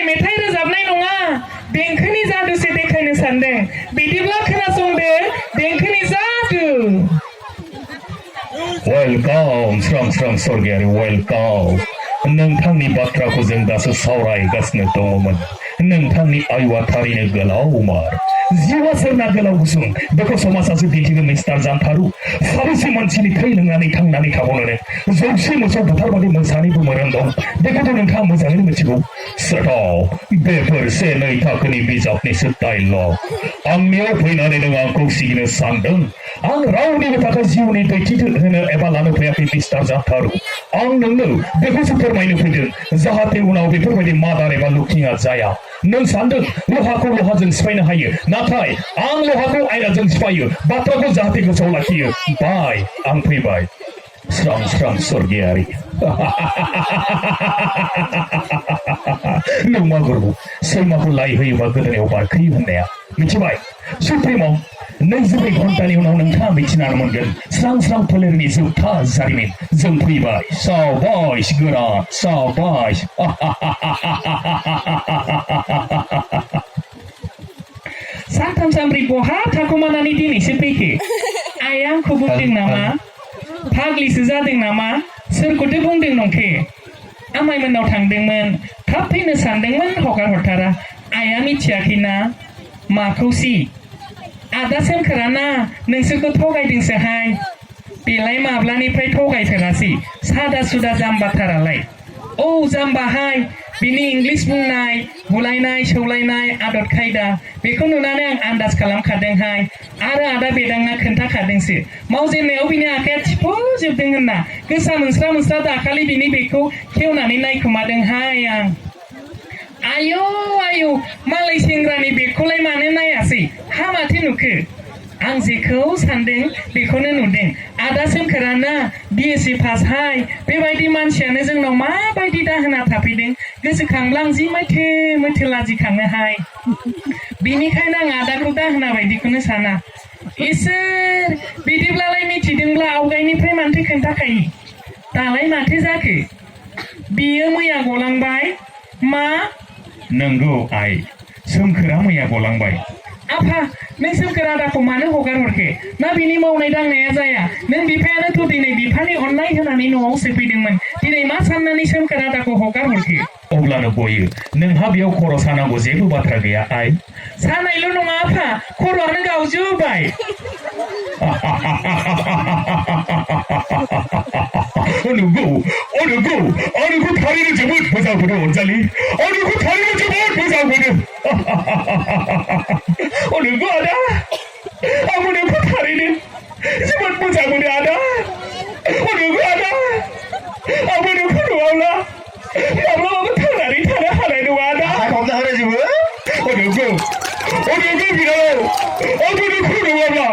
मेथाइ रोजाबनाय नङा देंखोनि जादुसो देखायनो सानदों बिदिब्ला खोनासंदो देंखोनि जादु वेलकाम स्रां स्रां सरगियारि वेलकाम नोंथांनि बाथ्राखौ जों दासो सावरायगासिनो दङमोन नोंथांनि आयुआ थारैनो गोलावमार जिउआ सोरना गोलाव गुसुं बेखौ समाजासो दिन्थिगोन मिस्टार जानथारु साबेसे मानसिनि थै लोंनानै थांनानै थाबावनो जौसे मोसौ बुथारबादि मोसानिबो मोरों दं बेखौथ' नोंथाङा मोजाङैनो मिथिगौ स्टप बेफोर से नै थाखोनि बिजाबनिसो डायलग आंनियाव फैनानै नों आंखौ सिगिनो सानदों आं रावनिबो थाखाय जिउनि दैथि होनो एबा लानो फैयाखै मिस्टार जानथारु आं नोंनो बेखौसो फोरमायनो फैदों जाहाथे उनाव बेफोरबायदि मादार एबा लुकिंआ जाया नों सानदों लहाखौ लहाजों सिफायनो हायो नाथाय आं लहाखौ आयनाजों सिफायो बाथ्राखौ जाहाथे गोसोआव लाखियो बाय आं फैबाय स्रां स्रां सरगियारि नोंमा गुरु सैमाखौ लायहोयोबा गोदोनायाव बारखोयो होननाया मिथिबाय सुप्रिमम 24 घन्टानि उनाव नोंथाङा मिथिनानै मोनगोन स्रां स्रां फोलेरनि जोबथा जारिमिन जों फैबाय साबायस गोरान साबायस सानथाम सानब्रै बहा थाखुमानानै दिनैसो फैखो आइया आंखौ बुंदों नामा फाग्लिसो जादों नामा सोरखौथो बुंदों नंखे आमाइमोननाव थांदोंमोन थाब फैनो सानदोंमोन हगार हरथारा आइया मिथियाखैना माखौसि आदा सोमखोराना नोंसोरखौ थगायदोंसोहाय बेलाय माब्लानिफ्राय थगायफेरासै सादा सुदा जाम्बाथारालाय औ जाम्बाहाय बिनि इंलिश बुंनाय बुलायनाय सौलायनाय आदब खायदा बेखौ नुनानै आं आन्दाज खालामखादोंहाय आरो आदा बेदांना खोन्थाखादोंसो मावजेननायाव बिनि आखाया थिफुजोबदों होनना गोसा मोनस्रा मोनस्रा दाखालि बिनि बेखौ खेवनानै नायखोमादोंहाय आं आयौ आयौ मालाय सेंग्रानि बेगखौलाय मानो नायासै हा माथो नुखो आं जेखौ सानदों बेखौनो नुदों आदा सोमखोराना बिएससि पासहाय बेबायदि मानसियानो जोंनाव माबायदि दाहोना थाफैदों गोसोखांब्ला आं जि माथो माथो लाजिखाङोहाय बेनिखायनो आं आदाखौ दाहोना बायदिखौनो साना इसोर बिदिब्लालाय मिथिदोंब्ला आवगायनिफ्राय मानोथो खोन्थाखायो दालाय माथो जाखो बियो मैया गलांबाय मा नंगौ आइ सोमखोरा मैया गलांबाय आफा नों सोमखोर आदाखौ मानो हगार हरखो ना बिनि मावनाय दांनाया जाया नों बिफायानोथ' दिनै बिफानि अननाय होनानै न'आव सोफैदोंमोन दिनै मा साननानै सोमखोर आदाखौ हगार हरखो अब्लानो बयो नोंहा बेयाव खर' सानांगौ जेबो बाथ्रा गैया आइ सानायल' नङा आफा खर'आनो गावजोब्बाय नंगौ आंखौ थारैनो जोबोद मोजां मोनो अनजालि आंखौ थारैनो जोबोद मोजां मोनो नंगौ आदा आंबो नोंखौ थारैनो जोबोद मोजां मोनो आदा नंगौ आदा आंबो नोंखौ नङाब्ला माब्लाबाबो थांनानै थानो हानाय नङा आदा हमनो हानाय जेबो नंगौ बिनानाव आंबो नोंखौ नङाब्ला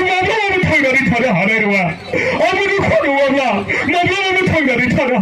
माब्लाबाबो थांनानै थानो हानाय नङा आंबो